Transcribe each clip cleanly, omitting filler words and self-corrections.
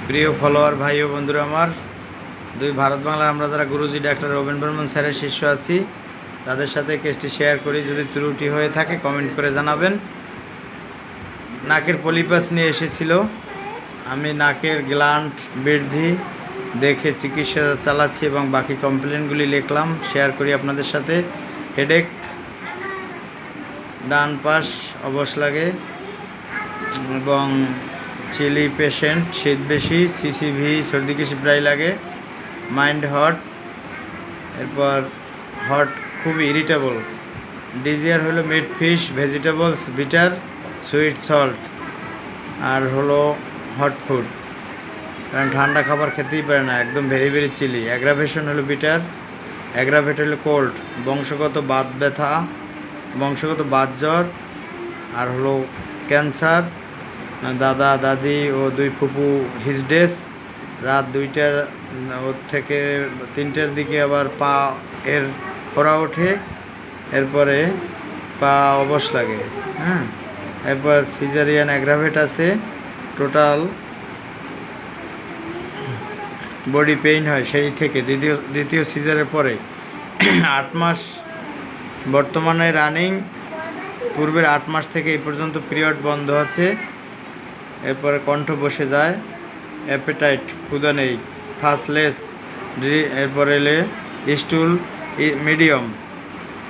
প্রিয় ফলোয়ার ভাই ও বন্ধুরা আমার, দুই ভারত বাংলার আমরা যারা গুরুজি ডাক্তার রবীন বর্মন স্যারের শিষ্য আছি, তাদের সাথে কেসটি শেয়ার করি। যদি ত্রুটি হয়ে থাকে কমেন্ট করে জানাবেন। নাকের পলিপাস নিয়ে এসেছিল, আমি নাকের গ্ল্যান্ড বৃদ্ধি দেখে চিকিৎসা চালাচ্ছি এবং বাকি কমপ্লেনগুলি লিখলাম, শেয়ার করি আপনাদের সাথে। হেডেক, ডান পাশ অবশ লাগে এবং চিলি পেশেন্ট, শীত বেশি, সিসিভি সর্দি কাশি প্রায় লাগে, মাইন্ড হট, এরপর হট খুব ইরিটেবল, ডিজিয়ার হলো meat fish, vegetables bitter, sweet salt, আর হলো হট ফুড, কারণ ঠান্ডা খাবার খেতেই পারে না, একদম ভেরি ভেরি চিলি। অ্যাগ্রাভেশন হলো বিটার, অ্যাগ্রাভেট হলো কোল্ড, বংশগত বাত ব্যথা, বংশগত বাত জ্বর, আর হলো ক্যান্সার, দাদা দাদি ও দুই ফুপু হিজডেস, রাত 2টার থেকে 3টার দিকে আবার পা এর ফোড়া ওঠে, এরপরে পা অবশ লাগে। এরপর সিজারিয়ান অ্যাগ্রাভেট আছে, টোটাল বডি পেইন হয় সেই থেকে দ্বিতীয় সিজারের পরে 8 মাস বর্তমানে রানিং, পূর্বের 8 মাস থেকে এই পর্যন্ত পিরিয়ড বন্ধ আছে। এরপরে কণ্ঠ বসে যায়, অ্যাপেটাইট ক্ষুধা নেই, থাসলেস, এরপরে এলে স্টুল মিডিয়াম,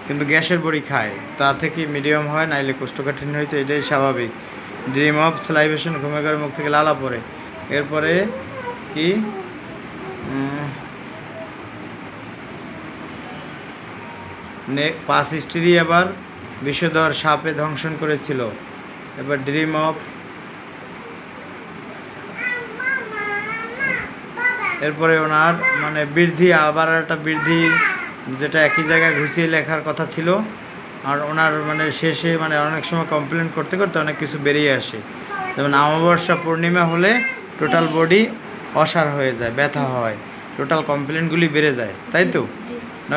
কিন্তু গ্যাসের বড়ি খায়, তা থেকে মিডিয়াম হয়, নাইলে কোষ্ঠকাঠিন্য হইতো, এটাই স্বাভাবিক। ড্রিম অফ স্লাইভেশন, ঘুমে ঘরে মুখ থেকে লালা পড়ে। এরপরে কি পাস হিস্ট্রি, আবার বিষধর সাপে ধ্বংসন করেছিল। এবার ড্রিম অফ, এরপরে ওনার মানে বৃদ্ধি, আবার একটা বৃদ্ধি যেটা একই জায়গায় ঘুষিয়ে লেখার কথা ছিল, আর ওনার মানে শেষে মানে অনেক সময় কমপ্লেন করতে করতে অনেক কিছু বেরিয়ে আসে। যেমন অমাবস্যা পূর্ণিমা হলে টোটাল বডি অসাড় হয়ে যায়, ব্যথা হয়, টোটাল কমপ্লেনগুলি বেড়ে যায়, তাই তো?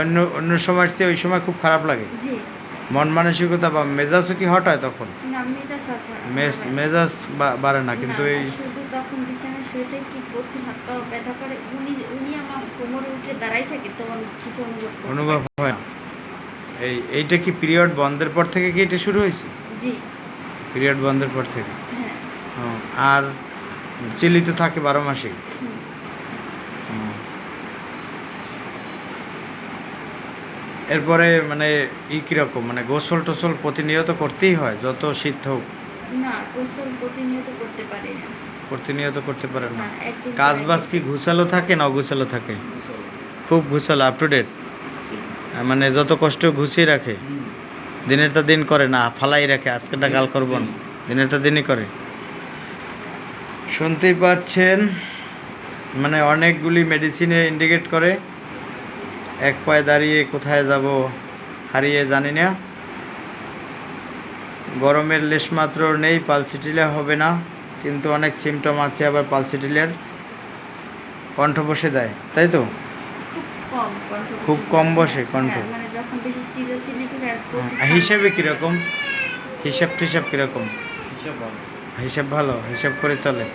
অন্য অন্য সময় চেয়ে ওই সময় খুব খারাপ লাগে, মন মানসিকতা বা মেজাজও কি হট হয় তখন? মেজাজ বাড়ে না, কিন্তু এই তখন বিছানায় শুয়ে থেকে প্রচুর হাত পা ব্যথা করে, উনি আমার কোমরে উঠে দাঁড়াই থাকে, তখন কিছু অনুভব হয় না। এইটা কি পিরিয়ড বন্ধের পর থেকে কি এটা শুরু হয়েছে? জি, পিরিয়ড বন্ধের পর থেকে। হ্যাঁ। আর চিলি তো থাকে 12 মাসে। এরপরে মানে কীরকম, মানে গোসল টোসল প্রতিনিয়ত করতেই হয় যত শীত হোক? না, গোসল প্রতিনিয়ত করতে পারি না। প্রতিনিয়ত করতে পারেন না? কাজ বাজ কি ঘুষালো থাকে না অগুছালো থাকে? খুব ঘুষালো, আপ টু ডেট, মানে যত কষ্ট ঘুষিয়ে রাখে, দিনেরটা দিন করে না, ফালাই রাখে, আজকেরটা কাল করব না, দিনেরটা দিনই করে। শুনতেই পাচ্ছেন, মানে অনেকগুলি মেডিসিনে ইন্ডিকেট করে, এক পায়ে দাঁড়িয়ে কোথায় যাব হারিয়ে জানি না, গরমের লেশমাত্র নেই, পালসিটিলা হবে না, কিন্তু অনেক সিমটম আছে আবার পালসিটিলার। কণ্ঠ বসে যায়, তাই তো? খুব কম বসে কণ্ঠ। হিসাবে কীরকম? হিসাব টিসাব কীরকম? হিসাব ভালো, হিসাব করে চলে,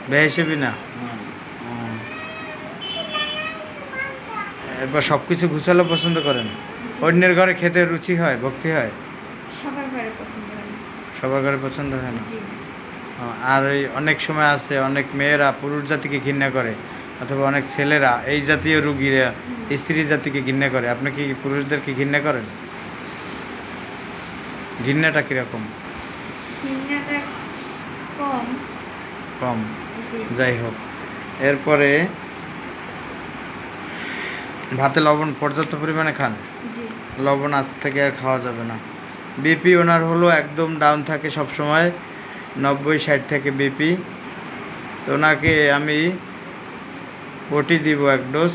বেহিসাবি না। এরপর সব কিছু গুছালো পছন্দ করেন? অন্যের ঘরে খেতে রুচি হয়, ভক্তি হয়? সবার ঘরে পছন্দ হয় না। আর এই অনেক সময় আছে অনেক মেয়েরা পুরুষ জাতিকে ঘৃণা করে, অথবা অনেক ছেলেরা এই জাতীয় রুগীরা স্ত্রী জাতিকে ঘৃণা করে। আপনি কি পুরুষদেরকে ঘৃণা করেন? ঘৃণাটা কীরকম? কম, যাই হোক। এরপরে ভাতে লবণ পর্যাপ্ত পরিমাণে খান, লবণ আজ থেকে আর খাওয়া যাবে না। বিপি ওনার হলো একদম ডাউন থাকে সব সময়, 90-60 থেকে বিপি। তো ওনাকে আমি ওটি দিব, 1 ডোজ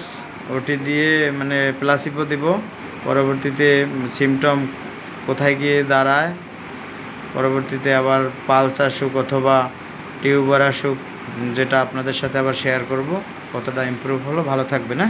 ওটি দিয়ে মানে প্লাসিবো দিব। পরবর্তীতে সিমটম কোথায় গিয়ে দাঁড়ায়, পরবর্তীতে আবার পালস আসুক অথবা টিউবার আসুক, যেটা আপনাদের সাথে আবার শেয়ার করব কতটা ইমপ্রুভ হলো। ভালো থাকবে না?